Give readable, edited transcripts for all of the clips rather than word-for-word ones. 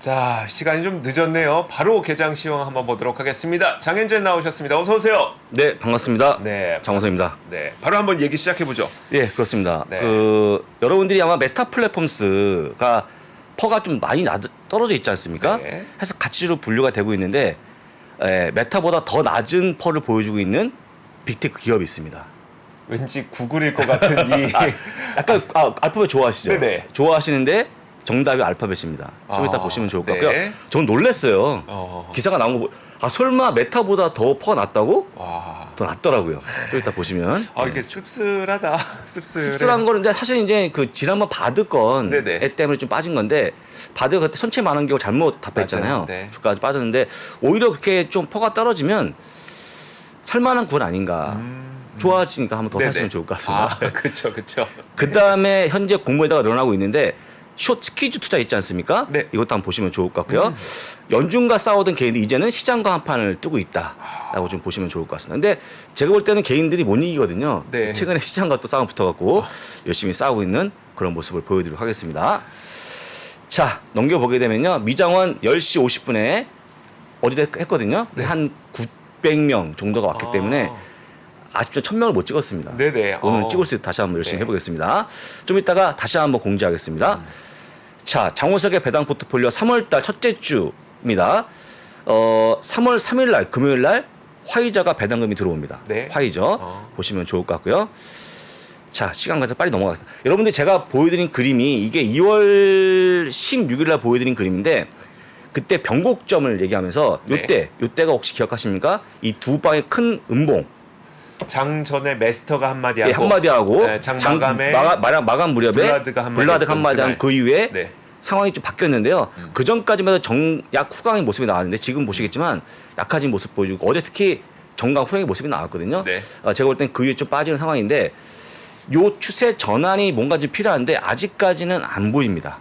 자, 시간이 좀 늦었네요. 바로 개장 시황 한번 보도록 하겠습니다. 장현재 나오셨습니다. 어서 오세요. 네, 반갑습니다. 네, 장원서입니다. 네, 바로 한번 얘기 시작해 보죠. 예, 그렇습니다. 네. 여러분들이 아마 메타 플랫폼스가 퍼가 좀 많이 떨어져 있지 않습니까? 네. 해서 가치로 분류가 되고 있는데 메타보다 더 낮은 퍼를 보여주고 있는 빅테크 기업이 있습니다. 왠지 구글일 것 같은 이 약간 알파벳 좋아하시죠? 네네. 좋아하시는데 정답이 알파벳입니다. 좀 이따 보시면 좋을 것 같고요. 네. 전 놀랐어요. 기사가 나온 거 설마 메타보다 더 퍼가 낮다고? 와. 더 낮더라고요. 좀 이따 보시면. 이게 씁쓸하다. 씁쓸해. 씁쓸한 거는 사실 이제 그 지난번 바드 건 네네. 애 때문에 좀 빠진 건데 바드가 그때 선체 많은 경우 잘못 답했잖아요. 맞아요. 네. 주가가 빠졌는데 오히려 그렇게 좀 퍼가 떨어지면 살만한 군 아닌가. 좋아지니까 한번 더 네네. 사시면 좋을 것 같습니다. 그렇죠, 그렇죠. 그 다음에 현재 공모에다가 늘어나고 있는데 숏스퀴즈 투자 있지 않습니까? 네. 이것도 한번 보시면 좋을 것 같고요. 연준과 싸우던 개인들이 이제는 시장과 한판을 뜨고 있다라고 좀 보시면 좋을 것 같습니다. 근데 제가 볼 때는 개인들이 못 이기거든요. 네. 최근에 시장과 또 싸움 붙어갖고 열심히 싸우고 있는 그런 모습을 보여드리도록 하겠습니다. 자, 넘겨보게 되면요. 미장원 10시 50분에 어디다 했거든요. 네. 한 900명 정도가 왔기 때문에 아쉽죠. 1000명을 못 찍었습니다. 네네. 오늘 찍을 수 있도록 다시 한번 열심히 네. 해보겠습니다. 좀 이따가 다시 한번 공지하겠습니다. 자, 장호석의 배당 포트폴리오 3월달 첫째 주입니다. 3월 3일날 금요일날 화이자가 배당금이 들어옵니다. 네. 화이저 보시면 좋을 것 같고요. 자, 시간 가서 빨리 넘어가겠습니다. 여러분들 제가 보여드린 그림이 이게 2월 16일날 보여드린 그림인데 그때 변곡점을 얘기하면서 네. 요때가 혹시 기억하십니까? 이 두 방의 큰 음봉. 장 전에 메스터가 한마디 하고 예, 한마디 하고 네, 장 마감에 마감 무렵에 블라드가 한마디 한 그 이후에 네. 상황이 좀 바뀌었는데요. 그 전까지만 해도 정약 후강의 모습이 나왔는데 지금 보시겠지만 약해진 모습 보여주고 어제 특히 정강 후강의 모습이 나왔거든요. 네. 제가 볼 땐 그 이후에 좀 빠지는 상황인데 요 추세 전환이 뭔가 좀 필요한데 아직까지는 안 보입니다.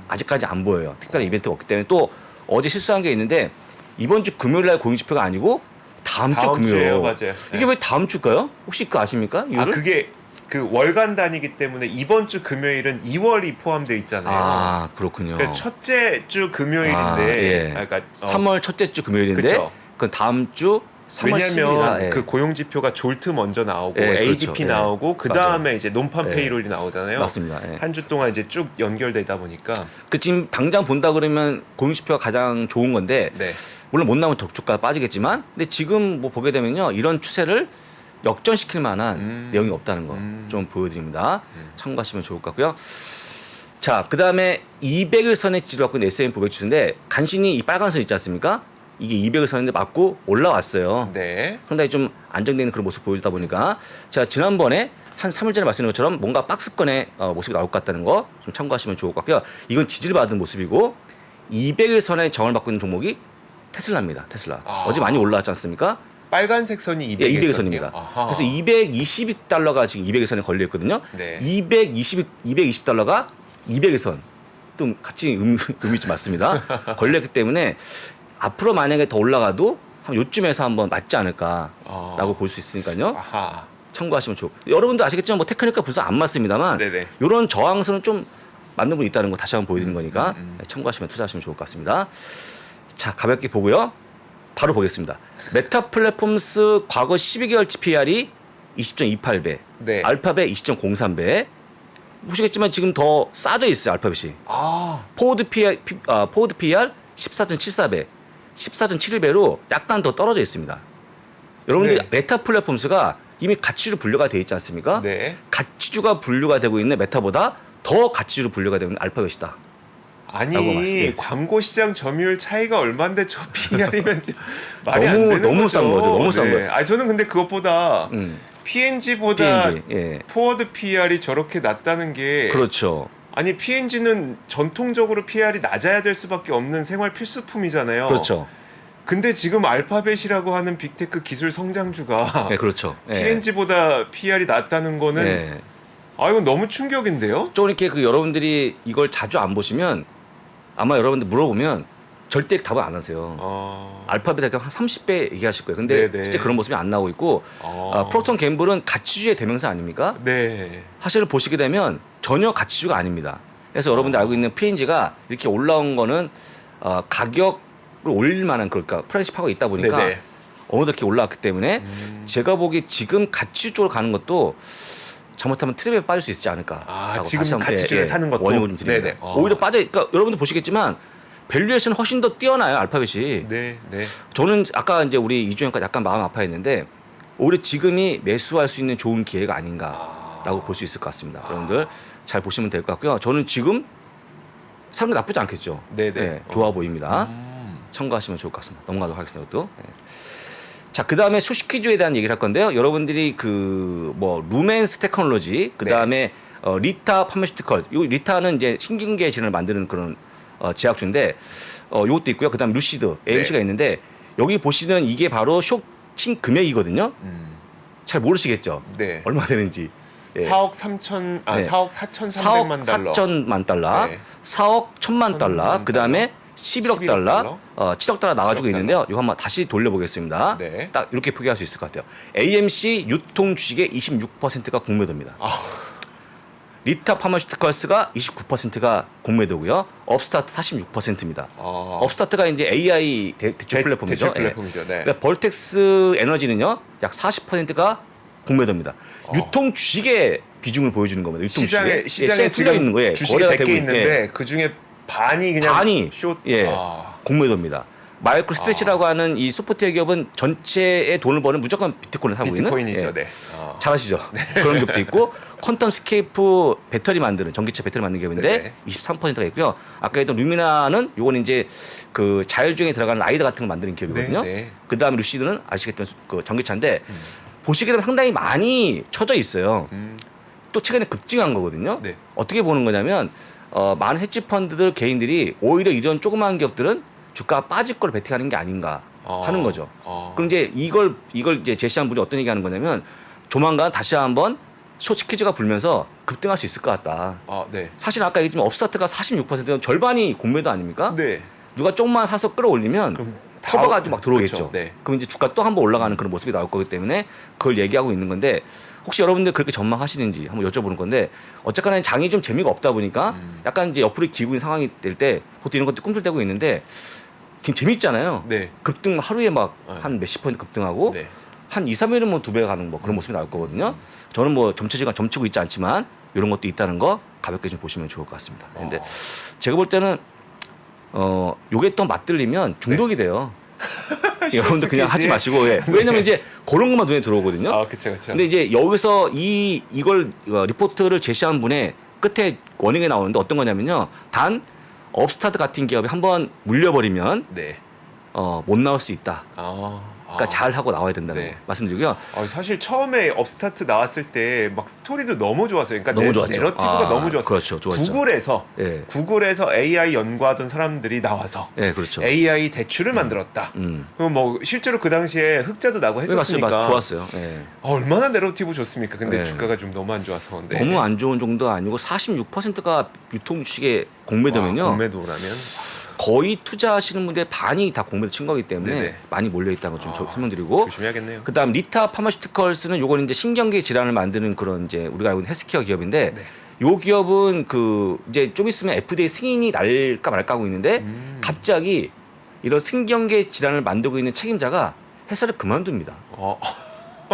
아직까지 안 보여요. 특별한 이벤트가 없기 때문에 또 어제 실수한 게 있는데 이번 주 금요일 날 공익지표가 아니고 다음 주 금요일. 주예요, 맞아요. 이게 왜 다음 주일까요? 혹시 그거 아십니까? 이유를? 그게 그 월간 단위이기 때문에 이번 주 금요일은 2월이 포함되어 있잖아요. 그렇군요. 그러니까 첫째 주 금요일인데, 예. 그러니까 3월 첫째 주 금요일인데 그쵸. 그건 다음 주 3월 10일이라. 왜냐면 그 고용 지표가 졸트 먼저 나오고 예, ADP 그렇죠. 나오고 그 다음에 이제 논판 예. 페이롤이 나오잖아요. 맞습니다. 예. 한 주 동안 이제 쭉 연결되다 보니까 그 지금 당장 본다 그러면 공익지표가 가장 좋은 건데 네. 물론 못 나오면 주가가 빠지겠지만 근데 지금 뭐 보게 되면요 이런 추세를 역전시킬 만한 내용이 없다는 거 좀 보여드립니다. 참고하시면 좋을 것 같고요. 자, 그 다음에 200일 선에 지지받고 있는 S&P 500 지수인데 간신히 이 빨간 선 있지 않습니까? 이게 200일 선인데 맞고 올라왔어요. 네. 상당히 좀 안정되는 그런 모습 보여주다 보니까 제가 지난번에 한 3일 전에 말씀드린 것처럼 뭔가 박스권의 모습이 나올 것 같다는 거 좀 참고하시면 좋을 것 같고요. 이건 지지를 받은 모습이고 200일 선에 정을 받고 있는 종목이 테슬라입니다. 테슬라. 어제 많이 올라왔지 않습니까? 빨간색 선이 200일, 예, 200일 선입니다. 그래서 220달러가 지금 200일 선에 걸려 있거든요. 네. 220달러가 200일 선. 또 같이 의미 좀 맞습니다. 걸렸기 때문에 앞으로 만약에 더 올라가도 한 요쯤에서 한번 맞지 않을까라고 볼 수 있으니까요. 아하. 참고하시면 좋고 여러분도 아시겠지만 뭐 테크니컬 분석 안 맞습니다만 네네. 이런 저항선은 좀 맞는 분이 있다는 거 다시 한번 보여드린 거니까 참고하시면 투자하시면 좋을 것 같습니다. 자, 가볍게 보고요. 바로 보겠습니다. 메타 플랫폼스 과거 12개월치 PR이 20.28배, 네. 알파벳 20.03배. 보시겠지만 지금 더 싸져 있어요. 알파벳이. 포워드 PR 14.74배, 14.71배로 약간 더 떨어져 있습니다. 여러분들이 네. 메타 플랫폼스가 이미 가치주 분류가 되어 있지 않습니까? 네. 가치주가 분류가 되고 있는 메타보다 더 가치주로 분류가 되고 있는 알파벳이다. 라고 아니 말씀드렸죠. 광고 시장 점유율 차이가 얼마인데 저 PR이면 말이 안 되는 너무 싼 거죠. 너무 싼 거예요. 저는 근데 그것보다 P&G보다 P&G, 예. 포워드 PR이 저렇게 낮다는 게 그렇죠. 아니 P&G는 전통적으로 PR이 낮아야 될 수밖에 없는 생활 필수품이잖아요. 그렇죠. 근데 지금 알파벳이라고 하는 빅테크 기술 성장주가 네, 그렇죠. 예. P&G보다 PR이 낮다는 거는 예. 이건 너무 충격인데요. 좀 이렇게 여러분들이 이걸 자주 안 보시면 아마 여러분들 물어보면 절대 답을 안 하세요. 알파벳 한 30배 얘기하실 거예요. 근데 네네. 실제 그런 모습이 안 나오고 있고 프로톤 갬블은 가치주의 대명사 아닙니까? 네. 사실을 보시게 되면 전혀 가치주가 아닙니다. 그래서 여러분들 알고 있는 P&G가 이렇게 올라온 거는 가격을 올릴 만한 그러니까 프라이싱 파워가 있다 보니까 네네. 어느덧 이렇게 올라왔기 때문에 제가 보기 지금 가치 쪽으로 가는 것도 잘못하면 트랩에 빠질 수 있지 않을까. 지금 가치주를 사는 것도 원인을 좀 드립니다. 네네. 오히려 그러니까 여러분들 보시겠지만 밸류에이션은 훨씬 더 뛰어나요 알파벳이. 네, 네. 저는 아까 이제 우리 이주영과 약간 마음 아파했는데 오히려 지금이 매수할 수 있는 좋은 기회가 아닌가라고 볼 수 있을 것 같습니다. 여러분들 잘 보시면 될 것 같고요. 저는 지금 사는 게 나쁘지 않겠죠. 네네. 네, 좋아 보입니다. 참고하시면 좋을 것 같습니다. 넘어가도록 하겠습니다. 또. 네. 자, 그 다음에 소식퀴즈에 대한 얘기를 할 건데요. 여러분들이 루멘스 테크놀로지, 그 다음에 리타 파마슈티컬, 요 리타는 이제 신경계 질환을 만드는 그런 제약주인데, 요것도 있고요. 그 다음 루시드, AMC가 있는데, 여기 보시는 이게 바로 쇼칭 금액이거든요. 잘 모르시겠죠? 네. 얼마 되는지. 예. 4억 3천, 네. 4억 4,300만 4억 달러. 4천만 달러, 네. 4억 1천만 달러, 그 다음에 11억 달러, 7억 달러 나와주고 7억 있는데요. 이거 한번 다시 돌려보겠습니다. 네. 딱 이렇게 표기할 수 있을 것 같아요. AMC 유통 주식의 26%가 공매도입니다. 리타 파마슈티컬스가 29%가 공매도고요. 업스타트 46%입니다. 업스타트가 이제 AI 대출 플랫폼이죠. 대출 플랫폼이죠. 네. 그러니까 벌텍스 에너지는요, 약 40%가 공매도입니다. 유통 주식의 비중을 보여주는 겁니다. 유통 시장에 시장에 지금 있는 거예요. 주식이 거래가 100개 되고 있는데 그 중에 반이 그냥 공매도입니다. 마이크로 스트레치라고 하는 이 소프트웨어 기업은 전체의 돈을 버는 무조건 비트코인을 사고 비트코인이죠. 있는. 네. 잘 아시죠? 그런 기업도 있고 퀀텀 스케이프 배터리 만드는 전기차 배터리 만드는 기업인데 네. 23%가 있고요. 아까 했던 루미나는 요건 이제 그 자율주행에 들어가는 라이더 같은 걸 만드는 기업이거든요. 네. 그다음에 루시드는 아시겠지만 그 전기차인데 보시게 되면 상당히 많이 쳐져 있어요. 또 최근에 급증한 거거든요. 네. 어떻게 보는 거냐면 많은 헤지 펀드들 개인들이 오히려 이런 조그마한 기업들은 주가가 빠질 걸 베팅하는 게 아닌가 하는 거죠. 그럼 이제 이걸 이제 제시한 분이 어떤 얘기하는 거냐면 조만간 다시 한번 쇼치키즈가 불면서 급등할 수 있을 것 같다. 네. 사실 아까 얘기했지만 업스타트가 46%는 절반이 공매도 아닙니까? 네. 누가 조금만 사서 끌어올리면 커버가 좀 막 들어오겠죠. 그렇죠. 네. 그럼 이제 주가 또 한번 올라가는 그런 모습이 나올 거기 때문에 그걸 얘기하고 있는 건데 혹시 여러분들 그렇게 전망하시는지 한번 여쭤보는 건데 어쨌거나 장이 좀 재미가 없다 보니까 약간 이제 옆으로 기고 있는 상황이 될 때 보통 이런 것도 꿈틀대고 있는데 지금 재밌잖아요. 네. 급등 하루에 막 한 몇십 퍼센트 급등하고 네. 한 2, 3일은 뭐 2배 가는 뭐 그런 모습이 나올 거거든요. 저는 뭐 점치고 있지 않지만 이런 것도 있다는 거 가볍게 좀 보시면 좋을 것 같습니다. 근데 제가 볼 때는 요게 또 맞들리면 중독이 돼요. 여러분들 그냥 하지 마시고 왜냐면 이제 그런 것만 눈에 들어오거든요. 그렇죠, 그렇죠. 근데 이제 여기서 이걸 리포트를 제시한 분의 끝에 워닝이 나오는데 어떤 거냐면요. 단 업스타트 같은 기업이 한번 물려버리면 네. 못 나올 수 있다. 그러니까 잘 하고 나와야 된다는 네. 거 말씀드리고요. 사실 처음에 업스타트 나왔을 때 막 스토리도 너무 좋았어요. 그러니까 너무 좋았죠. 내러티브가 너무 좋았어요. 그렇죠, 좋았죠. 구글에서 AI 연구하던 사람들이 나와서 그렇죠. AI 대출을 만들었다. 그럼 뭐 실제로 그 당시에 흑자도 나고 했었으니까 좋았어요. 얼마나 내러티브 좋습니까? 근데 주가가 좀 너무 안 좋아서 너무 안 좋은 정도 아니고 46%가 유통 주식의 공매도면요. 공매도라면 거의 투자하시는 분들 반이 다 공매도 친 거기 때문에 네네. 많이 몰려 있다는 걸 좀 설명드리고 조심해야겠네요. 그다음 리타 파마슈티컬스는 요건 이제 신경계 질환을 만드는 그런 이제 우리가 알고 있는 헬스케어 기업인데 요 기업은 이제 좀 있으면 FDA 승인이 날까 말까 하고 있는데 갑자기 이런 신경계 질환을 만들고 있는 책임자가 회사를 그만둡니다.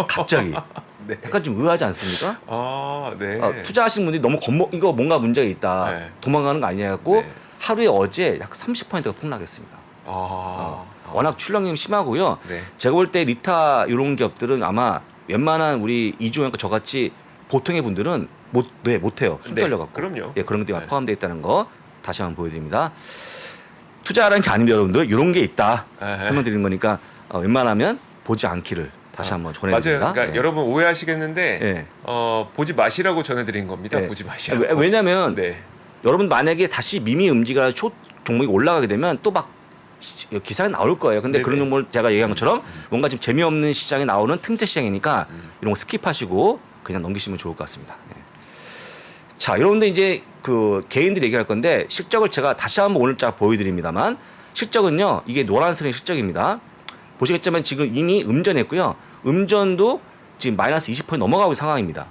갑자기. 네. 약간 좀 의아하지 않습니까? 네. 투자하신 분들이 너무 이거 뭔가 문제가 있다. 네. 도망가는 거 아니냐 갖고 네. 하루에 어제 약 30%가 폭락했습니다. 워낙 출렁임이 심하고요. 네. 제가 볼 때 리타 이런 기업들은 아마 웬만한 우리 이주영과 저같이 보통의 분들은 못해요. 손 떨려갖고. 그럼요. 그런 것들이 포함되어 있다는 거 다시 한번 보여드립니다. 투자라는 게 아닙니다, 여러분들. 이런 게 있다. 설명드리는 거니까 웬만하면 보지 않기를 다시 한번 전해드립니다. 맞아요. 그러니까 여러분 오해하시겠는데 보지 마시라고 전해드린 겁니다. 보지 마시라고. 왜냐하면 여러분 만약에 다시 미미 움직이거나 쇼 종목이 올라가게 되면 또 막 기사에 나올 거예요. 근데 그런 정보를 제가 얘기한 것처럼 뭔가 지금 재미없는 시장에 나오는 틈새 시장이니까 이런 거 스킵하시고 그냥 넘기시면 좋을 것 같습니다. 자, 여러분들 이제 개인들이 얘기할 건데 실적을 제가 다시 한번 오늘 쫙 보여드립니다만 실적은요 이게 노란색의 실적입니다. 보시겠지만 지금 이미 음전했고요. 음전도 지금 마이너스 20% 넘어가고 있는 상황입니다.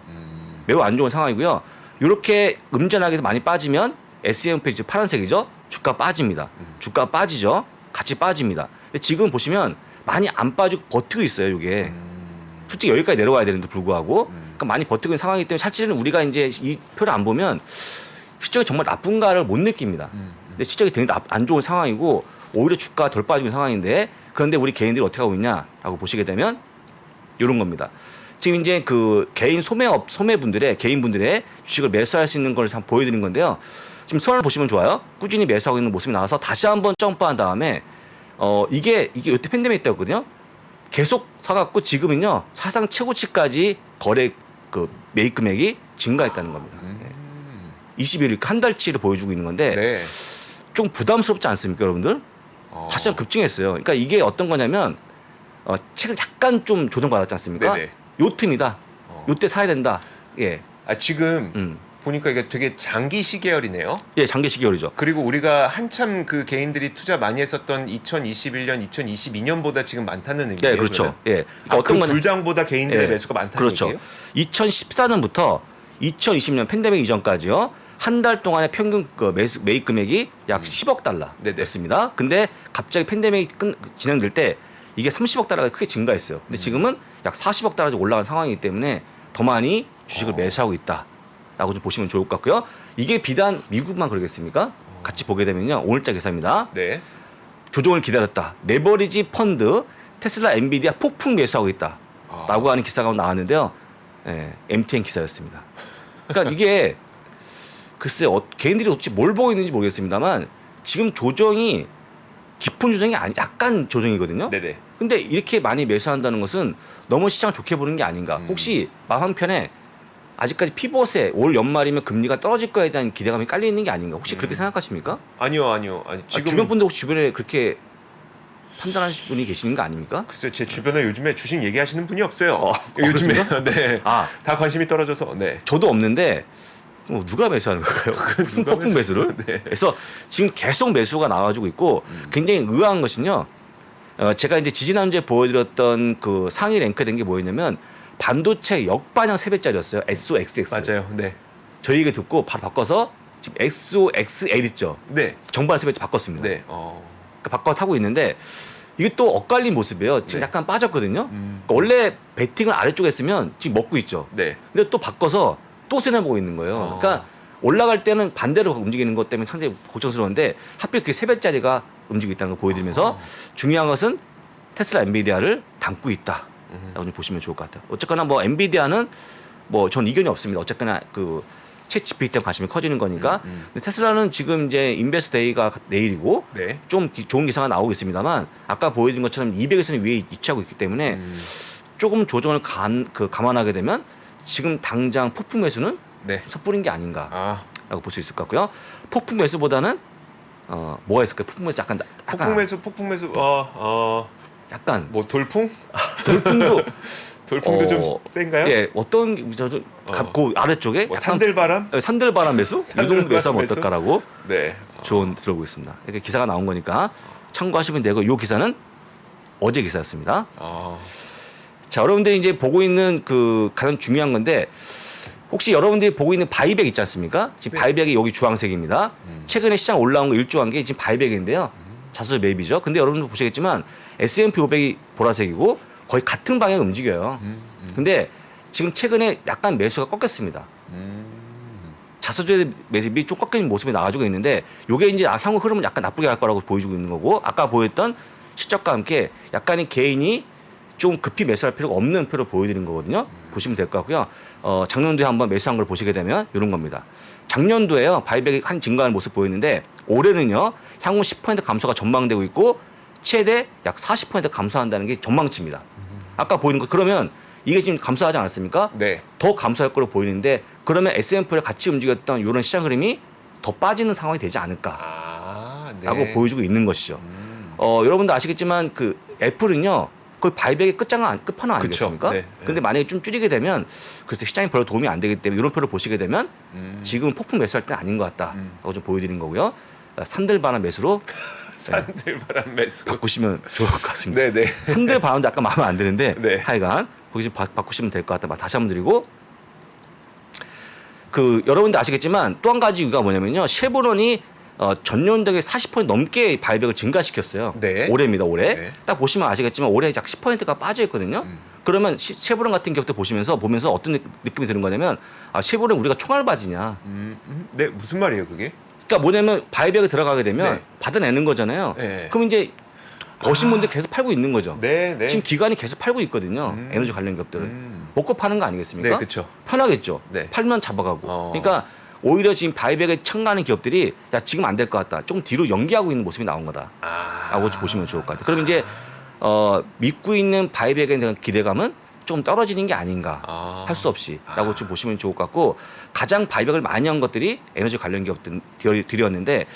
매우 안 좋은 상황이고요. 이렇게 음전하게 많이 빠지면 S&P 파란색이죠. 주가 빠집니다. 주가 빠지죠. 같이 빠집니다. 근데 지금 보시면 많이 안 빠지고 버티고 있어요. 이게 솔직히 여기까지 내려와야 되는데 불구하고 그러니까 많이 버티고 있는 상황이기 때문에 사실은 우리가 이제 이 표를 안 보면 실적이 정말 나쁜가를 못 느낍니다. 근데 실적이 되게 안 좋은 상황이고 오히려 주가가 덜 빠지고 있는 상황인데 그런데 우리 개인들이 어떻게 하고 있냐라고 보시게 되면 이런 겁니다. 지금 이제 그 개인 소매분들의 개인분들의 주식을 매수할 수 있는 걸 한번 보여드린 건데요. 지금 선을 보시면 좋아요. 꾸준히 매수하고 있는 모습이 나와서 다시 한번 점프한 다음에 이게 요때 팬데믹 때였거든요. 계속 사갖고 지금은요 사상 최고치까지 거래 그 매입 금액이 증가했다는 겁니다. 21일 한 달치를 보여주고 있는 건데 네. 좀 부담스럽지 않습니까, 여러분들? 다시 한번 급증했어요. 그러니까 이게 어떤 거냐면 책을 약간 좀 조정받았지 않습니까? 네네. 요 틈이다. 요때 사야 된다. 예. 지금 보니까 이게 되게 장기 시계열이네요. 예, 장기 시계열이죠. 그리고 우리가 한참 그 개인들이 투자 많이 했었던 2021년, 2022년보다 지금 많다는 의미예요. 예, 그렇죠. 그러면? 예. 그러니까 그 거냐- 불장보다 개인들의 예, 매수가 많다는 그렇죠. 얘기예요? 2014년부터 2020년 팬데믹 이전까지요. 한 달 동안의 평균 그 매입 금액이 약 10억 달러였습니다. 근데 갑자기 팬데믹이 진행될 때 이게 30억 달러가 크게 증가했어요. 근데 지금은 약 40억 달러까지 올라간 상황이기 때문에 더 많이 주식을 매수하고 있다라고 좀 보시면 좋을 것 같고요. 이게 비단 미국만 그러겠습니까? 같이 보게 되면요. 오늘자 기사입니다. 네. 조정을 기다렸다. 레버리지 펀드 테슬라 엔비디아 폭풍 매수하고 있다라고 하는 기사가 나왔는데요. 예, MTN 기사였습니다. 그러니까 이게 글쎄 개인들이 도대체 뭘 보고 있는지 모르겠습니다만 지금 조정이 깊은 조정이 아니 약간 조정이거든요. 네네. 근데 이렇게 많이 매수한다는 것은 너무 시장 좋게 보는 게 아닌가. 혹시 마음 한편에 아직까지 피벗에 올 연말이면 금리가 떨어질 거에 대한 기대감이 깔려 있는 게 아닌가. 혹시 그렇게 생각하십니까? 아니요. 지금 주변 분들 혹시 주변에 그렇게 판단하시는 분이 계시는 거 아닙니까? 글쎄 제 주변에 요즘에 주식 얘기하시는 분이 없어요. 그렇습니까? 요즘에 네. 아. 다 관심이 떨어져서 네. 저도 없는데 누가 매수하는 걸까요? 폭풍 매수를? 네. 그래서 지금 계속 매수가 나와주고 있고 굉장히 의아한 것은요. 제가 이제 지지난주에 보여드렸던 그 상위 랭크된 게 뭐였냐면 반도체 역반향 3배짜리였어요. SOXX. 맞아요. 네. 저희 얘기 듣고 바로 바꿔서 지금 XOXL 있죠. 네. 정반 3배짜리 바꿨습니다. 네. 그러니까 바꿔 타고 있는데 이게 또 엇갈린 모습이에요. 지금 네. 약간 빠졌거든요. 그러니까 원래 베팅을 아래쪽에 했으면 지금 먹고 있죠. 네. 근데 또 바꿔서 또 손해보고 있는 거예요. 그러니까 올라갈 때는 반대로 움직이는 것 때문에 상당히 걱정스러운데 하필 그게 3배짜리가 움직이고 있다는 걸 보여드리면서 중요한 것은 테슬라 엔비디아를 담고 있다라고 좀 보시면 좋을 것 같아요. 어쨌거나 뭐 엔비디아는 뭐 전 이견이 없습니다. 어쨌거나 그 챗GPT 때문에 관심이 커지는 거니까. 근데 테슬라는 지금 이제 인베스트 데이가 내일이고 네. 좀 좋은 기사가 나오고 있습니다만 아까 보여드린 것처럼 200에서는 위에 위치하고 있기 때문에 조금 조정을 감안하게 되면 지금 당장 폭풍 매수는 네. 섣부린 게 아닌가라고 볼 수 있을 것 같고요. 폭풍 매수보다는 뭐가 있을까요? 폭풍 매수 약간 폭풍 매수 약간 뭐 돌풍? 돌풍도 돌풍도 좀 센가요? 예, 어떤 저도 그 아래쪽에 뭐 약간 산들바람? 산들바람 매수? 유동 매수하면 매수? 어떨까라고 네. 조언 들어보겠습니다. 이렇게 기사가 나온 거니까 참고하시면 되고 이 기사는 어제 기사였습니다. 자, 여러분들이 이제 보고 있는 그 가장 중요한 건데 혹시 여러분들이 보고 있는 바이백 있지 않습니까? 지금 네. 바이백이 여기 주황색입니다. 최근에 시장 올라온 거 일조한 게 지금 바이백인데요. 자수조 매입이죠. 근데 여러분들 보시겠지만 S&P 500이 보라색이고 거의 같은 방향을 움직여요. 근데 지금 최근에 약간 매수가 꺾였습니다. 자사주의 매집이 좀 꺾이는 모습이 나와주고 있는데 이게 이제 향후 흐름을 약간 나쁘게 할 거라고 보여주고 있는 거고 아까 보였던 실적과 함께 약간의 개인이 좀 급히 매수할 필요가 없는 표를 보여드리는 거거든요. 보시면 될 것 같고요. 작년도에 한번 매수한 걸 보시게 되면 이런 겁니다. 작년도에요. 바이백이 한 증가하는 모습 보였는데 올해는요. 향후 10% 감소가 전망되고 있고 최대 약 40% 감소한다는 게 전망치입니다. 아까 보이는 거 그러면 이게 지금 감소하지 않았습니까? 네. 더 감소할 거로 보이는데 그러면 S&P를 같이 움직였던 이런 시장 흐름이 더 빠지는 상황이 되지 않을까라고 네. 보여주고 있는 것이죠. 여러분도 아시겠지만 그 애플은요. 거의 바이백의 끝판왕 아니겠습니까? 네. 근데 만약에 좀 줄이게 되면 글쎄 시장이 별로 도움이 안 되기 때문에 이런 표를 보시게 되면 지금 폭풍 매수할 때는 아닌 것 같다라고 좀 보여드린 거고요. 산들바람 매수로 산들바람 매수. 바꾸시면 좋을 것 같습니다. 네네. 산들바람도 약간 마음에 안 드는데 네. 하여간 거기 좀 바꾸시면 될 것 같다. 다시 한번 드리고 그 여러분들 아시겠지만 또 한 가지 이유가 뭐냐면요. 쉐보론이 전년도에 40% 넘게 바이백을 증가시켰어요. 네. 올해입니다. 올해. 네. 딱 보시면 아시겠지만 올해 약 10%가 빠져 있거든요. 그러면 쉐보론 같은 기업들 보면서 어떤 느낌이 드는 거냐면 쉐보론 우리가 총알바지냐. 네, 무슨 말이에요, 그게? 그러니까 뭐냐면 바이백에 들어가게 되면 네. 받아내는 거잖아요. 네. 그럼 이제 보신 분들 계속 팔고 있는 거죠. 네, 네. 지금 기관이 계속 팔고 있거든요. 에너지 관련 기업들을. 먹고 파는 거 아니겠습니까? 네, 그렇죠. 편하겠죠. 네. 팔면 잡아가고. 어. 그러니까 오히려 지금 바이백에 참가하는 기업들이 야 지금 안 될 것 같다. 조금 뒤로 연기하고 있는 모습이 나온 거다. 라고 보시면 좋을 것 같아요. 그럼 이제 믿고 있는 바이백에 대한 기대감은 좀 떨어지는 게 아닌가 할 수 없이라고 좀 보시면 좋을 것 같고 가장 바이백을 많이 한 것들이 에너지 관련 기업들이었는데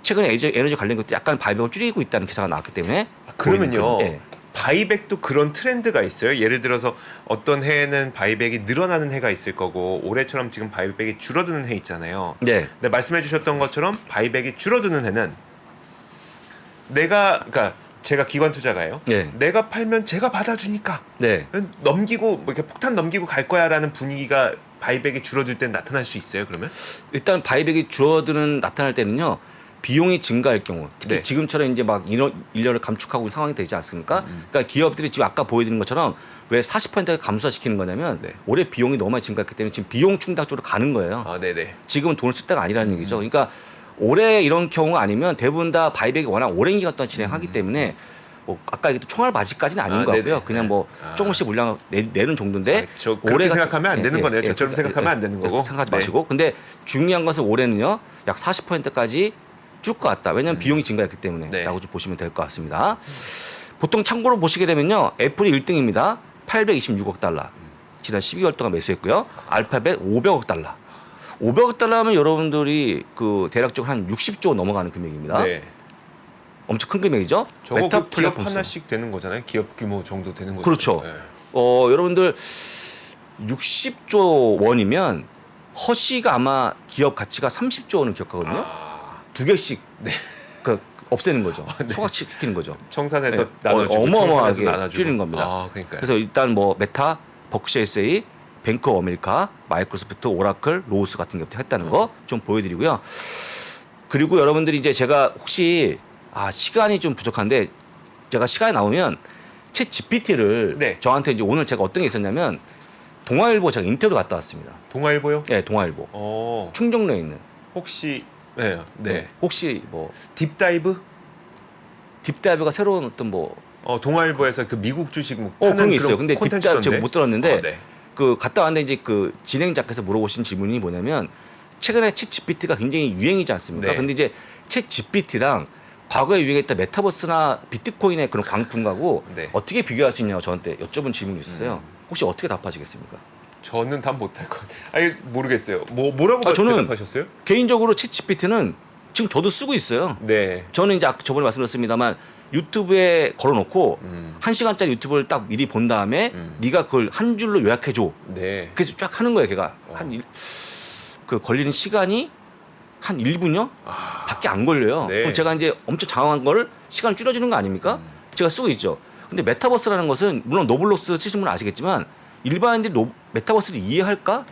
최근에 에너지 관련 기업들이 약간 바이백을 줄이고 있다는 기사가 나왔기 때문에 그러면요. 예. 바이백도 그런 트렌드가 있어요. 예를 들어서 어떤 해에는 바이백이 늘어나는 해가 있을 거고 올해처럼 지금 바이백이 줄어드는 해 있잖아요. 네. 근데 말씀해 주셨던 것처럼 바이백이 줄어드는 해는 그러니까 제가 기관 투자가요. 네. 내가 팔면 제가 받아주니까 네. 넘기고 뭐 이렇게 폭탄 넘기고 갈 거야라는 분위기가 바이백이 줄어들 때 나타날 수 있어요. 그러면? 일단 바이백이 줄어드는 나타날 때는요. 비용이 증가할 경우 특히 네. 지금처럼 이제 막 인력을 감축하고 있는 상황이 되지 않습니까? 그러니까 기업들이 지금 아까 보여드린 것처럼 왜 40%가 감소시키는 거냐면 네. 올해 비용이 너무 많이 증가했기 때문에 지금 비용 충당 쪽으로 가는 거예요. 네네. 지금은 돈을 쓸 때가 아니라는 얘기죠. 그러니까 올해 이런 경우가 아니면 대부분 다 바이백이 워낙 오랜 기간 동안 진행하기 때문에 뭐 아까 얘기했던 총알 바지까지는 아닌 것 같고요. 네네. 그냥 뭐 조금씩 물량을 내는 정도인데 저 그렇게 생각하면 안 되는 거네요. 저처럼 생각하면 안 되는 거고. 생각하지 네. 마시고. 근데 중요한 것은 올해는요. 약 40%까지 줄 것 같다. 왜냐하면 비용이 증가했기 때문에 네. 라고 좀 보시면 될 것 같습니다. 보통 참고로 보시게 되면요. 애플이 1등입니다. 826억 달러. 지난 12개월 동안 매수했고요. 알파벳 500억 달러. 500억 달러면 여러분들이 그 대략적으로 한 60조 넘어가는 금액입니다. 네. 엄청 큰 금액이죠. 저거 메타 그 기업 플랫폼스. 하나씩 되는 거잖아요. 기업 규모 정도 되는 거죠. 그렇죠. 네. 여러분들 60조 원이면 허쉬가 아마 기업 가치가 30조 원을 기억하거든요. 두 개씩 그 없애는 거죠. 소각시키는 거죠. 청산해서 네. 나눠주고 어마어마하게 청산해서 나눠주고. 줄이는 겁니다. 그러니까요. 그래서 일단 뭐 메타, 벅시 SA, 뱅크 오브 아메리카, 마이크로소프트, 오라클, 로우스 같은 기업들 했다는 거 좀 보여드리고요. 그리고 여러분들이 이제 제가 혹시 시간이 좀 부족한데 제가 시간이 나오면 챗 GPT를 네. 저한테 이제 오늘 제가 어떤 게 있었냐면 동아일보 제가 인터뷰 갔다 왔습니다. 동아일보요? 네, 동아일보. 어, 충정로에 있는. 혹시 네. 혹시 뭐 딥다이브? 딥다이브가 새로운 어떤 뭐 동아일보에서 그 미국 주식 뭐 그런 파는 게 있어요. 그런 근데 딥다이브 제가 콘텐츠던데? 못 들었는데 네. 그 갔다 왔는데 이제 그 진행자께서 물어보신 질문이 뭐냐면 최근에 챗 GPT가 굉장히 유행이지 않습니까? 네. 근데 이제 챗 GPT랑 과거에 유행했던 메타버스나 비트코인의 그런 광풍하고 네. 어떻게 비교할 수 있냐고 저한테 여쭤본 질문이 있었어요. 혹시 어떻게 답하시겠습니까? 저는 답 못할 것 같아요. 아니 모르겠어요. 뭐라고 저는 대답하셨어요? 개인적으로 챗 GPT는 지금 저도 쓰고 있어요. 네. 저는 이제 저번에 말씀드렸습니다만 유튜브에 걸어놓고 1시간짜리 유튜브를 딱 미리 본 다음에 네가 그걸 한 줄로 요약해줘. 네. 그래서 쫙 하는 거예요. 걔가 그 걸리는 시간이 한 1분요? 밖에 안 걸려요. 네. 그럼 제가 이제 엄청 장황한 거를 시간을 줄여주는 거 아닙니까? 제가 쓰고 있죠. 근데 메타버스라는 것은 물론 노블로스 쓰시는 분은 아시겠지만 일반인들이 메타버스를 이해할까?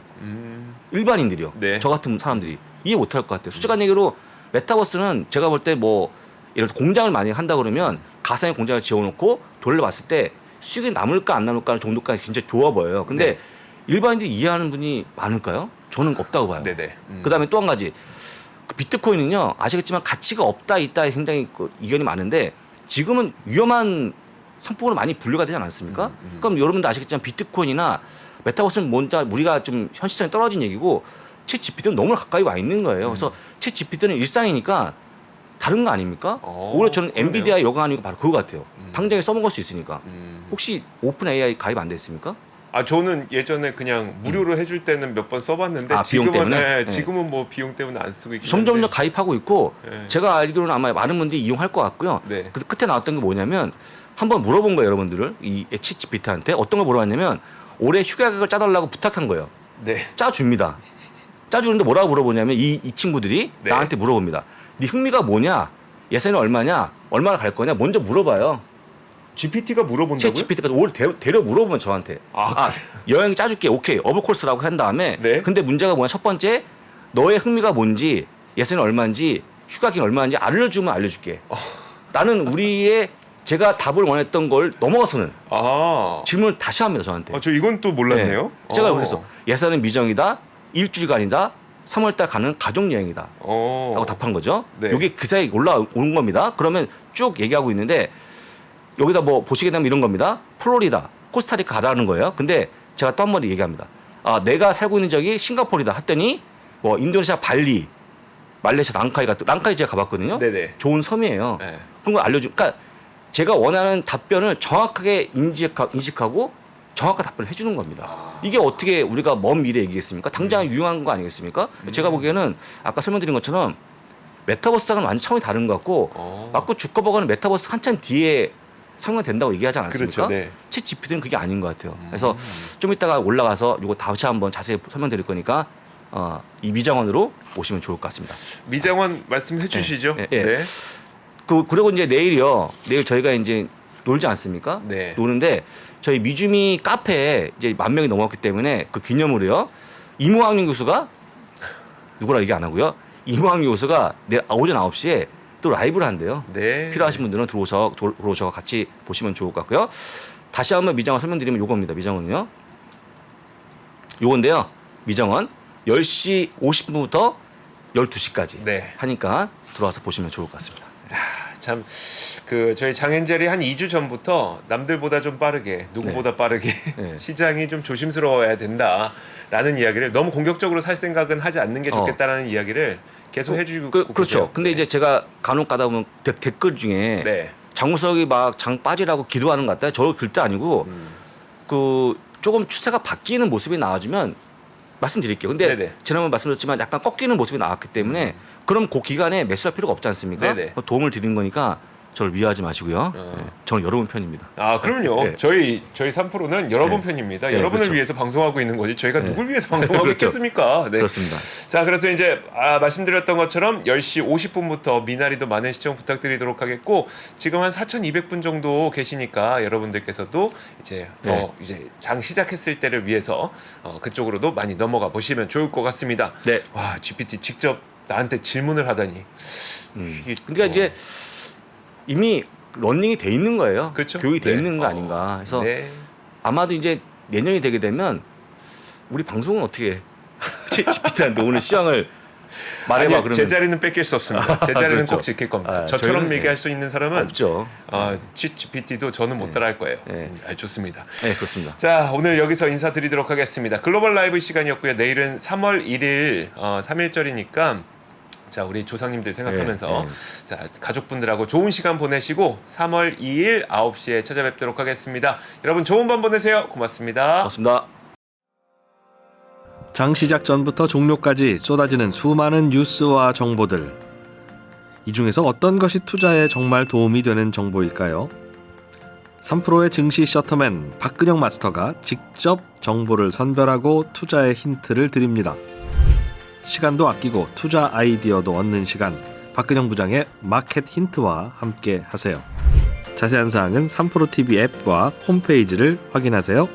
일반인들이요. 네. 저 같은 사람들이 이해 못할 것 같아요. 솔직한 얘기로 메타버스는 제가 볼 때 뭐 예를 들어 공장을 많이 한다 그러면 가상의 공장을 지어놓고 돌려봤을 때 수익이 남을까 안 남을까 정도까지 진짜 좋아 보여요. 근데 네. 일반인들이 이해하는 분이 많을까요? 저는 없다고 봐요. 네네. 그다음에 또 한 가지 그 비트코인은요 아시겠지만 가치가 없다 있다 굉장히 그 이견이 많은데 지금은 위험한 상품으로 많이 분류가 되지 않았습니까? 그럼 여러분도 아시겠지만 비트코인이나 메타버스는 뭔가 우리가 좀 현실성이 떨어진 얘기고 챗 GPT는 너무 가까이 와 있는 거예요. 그래서 챗 GPT는 일상이니까 다른 거 아닙니까? 오히려 저는 그러네요. 엔비디아 요강 아니고 바로 그거 같아요. 당장에 써먹을 수 있으니까. 혹시 오픈 AI 가입 안 됐습니까? 저는 예전에 그냥 무료로 해줄 때는 몇 번 써봤는데 비용 지금은 때문에? 네. 지금은 뭐 비용 때문에 안 쓰고 있긴 점점 한데. 가입하고 있고 네. 제가 알기로는 아마 많은 분들이 이용할 것 같고요. 네. 그래서 끝에 나왔던 게 뭐냐면 한번 물어본 거예요, 여러분들을. 이 챗 GPT한테 어떤 걸 물어봤냐면 올해 휴가객을 짜달라고 부탁한 거예요. 네. 짜줍니다. 짜주는데 뭐라고 물어보냐면 이 친구들이 네. 나한테 물어봅니다. 네 흥미가 뭐냐? 예산이 얼마냐? 얼마나 갈 거냐? 먼저 물어봐요. GPT가 물어본다고요? 챗 GPT가 올 데려 물어보면 저한테 여행 짜줄게. 오케이. 어브콜스라고 한 다음에 네. 근데 문제가 뭐냐? 첫 번째 너의 흥미가 뭔지 예산이 얼마인지 휴가 기간 얼마인지 알려주면 알려줄게. 나는 우리의 제가 답을 원했던 걸 넘어가서는 질문을 다시 합니다 저한테. 저 이건 또 몰랐네요. 네. 제가 그래서 예산은 미정이다, 일주일간이다, 3월달 가는 가족여행이다 라고 답한 거죠. 네. 이게 그 사이에 올라온 겁니다. 그러면 쭉 얘기하고 있는데 여기다 뭐 보시게 되면 이런 겁니다. 플로리다, 코스타리카 가라는 거예요. 근데 제가 또 한 번 얘기합니다. 내가 살고 있는 적이 싱가포르다 했더니 뭐 인도네시아 발리, 말레이시아 랑카이 제가 가봤거든요. 네네. 좋은 섬이에요. 네. 그런 걸 그러니까 제가 원하는 답변을 정확하게 인식하고 정확한 답변을 해주는 겁니다. 이게 어떻게 우리가 먼 미래 얘기겠습니까? 당장 유용한 거 아니겠습니까? 제가 보기에는 아까 설명드린 것처럼 메타버스랑은 완전 차원이 다른 것 같고 맞고 주커버거는 메타버스 한참 뒤에 상용된다고 얘기하지 않았습니까? 그렇죠. 네. 챗 GPT는 그게 아닌 것 같아요. 그래서 좀 이따가 올라가서 이거 다시 한번 자세히 설명드릴 거니까 이 미장원으로 오시면 좋을 것 같습니다. 미장원 말씀해 주시죠. 네. 그리고 이제 내일 저희가 이제 놀지 않습니까? 네. 노는데 저희 미주미 카페에 이제 10,000명이 넘었기 때문에 그 기념으로요. 이무학년 교수가 누구라 얘기 안 하고요. 이무학년 교수가 내일 오전 9시에 또 라이브를 한대요. 네. 필요하신 분들은 들어오셔서 같이 보시면 좋을 것 같고요. 다시 한번 미장원 설명드리면 요겁니다. 미장원은요. 요건데요. 미장원 10시 50분부터 12시까지 네. 하니까 들어와서 보시면 좋을 것 같습니다. 참 저희 장엔젤이 한 2주 전부터 남들보다 좀 빠르게 누구보다 빠르게 네. 시장이 좀 조심스러워야 된다라는 이야기를 너무 공격적으로 살 생각은 하지 않는 게 좋겠다라는 이야기를 계속 해주고 그렇죠. 계세요. 근데 이제 제가 간혹 가다 보면 댓글 중에 네. 장우석이 막 장 빠지라고 기도하는 것 같다. 저 글도 아니고 그 조금 추세가 바뀌는 모습이 나와주면 말씀드릴게요. 근데 네네. 지난번 말씀드렸지만 약간 꺾이는 모습이 나왔기 때문에 그럼 그 기간에 매수할 필요가 없지 않습니까? 네네. 도움을 드리는 거니까 저를 미워하지 마시고요. 네. 저는 여러분 편입니다. 그럼요. 네. 저희 3프로는 여러분 편입니다. 네, 여러분을 그렇죠. 위해서 방송하고 있는 거지 저희가 누굴 위해서 방송하고 그렇죠. 있겠습니까? 네. 그렇습니다. 자, 그래서 이제 말씀드렸던 것처럼 10시 50분부터 미나리도 많은 시청 부탁드리도록 하겠고 지금 한 4,200분 정도 계시니까 여러분들께서도 이제 더 이제 장 시작했을 때를 위해서 그쪽으로도 많이 넘어가 보시면 좋을 것 같습니다. 네. 와, GPT 직접 나한테 질문을 하다니. 그러니까 이제 이미 런닝이 돼 있는 거예요. 그렇죠? 교육이 돼 네. 있는 거 아닌가. 그래서 네. 아마도 이제 내년이 되게 되면 우리 방송은 어떻게 해? GPT한테 오늘 시황을 말해봐. 아니요, 그러면 제 자리는 뺏길 수 없습니다. 제 자리는 그렇죠. 꼭 지킬 겁니다. 아, 저처럼 저희는, 얘기할 수 있는 사람은 없죠. GPT도 저는 못 따라할 거예요. 네. 좋습니다. 네, 그렇습니다. 자, 오늘 여기서 인사드리도록 하겠습니다. 글로벌 라이브 시간이었고요. 내일은 3월 1일 3일절이니까 자, 우리 조상님들 생각하면서 자, 가족분들하고 좋은 시간 보내시고 3월 2일 9시에 찾아뵙도록 하겠습니다. 여러분 좋은 밤 보내세요. 고맙습니다. 고맙습니다. 장 시작 전부터 종료까지 쏟아지는 수많은 뉴스와 정보들. 이 중에서 어떤 것이 투자에 정말 도움이 되는 정보일까요? 3프로의 증시 셔터맨 박근영 마스터가 직접 정보를 선별하고 투자의 힌트를 드립니다. 시간도 아끼고 투자 아이디어도 얻는 시간, 박근영 부장의 마켓 힌트와 함께 하세요. 자세한 사항은 3프로TV 앱과 홈페이지를 확인하세요.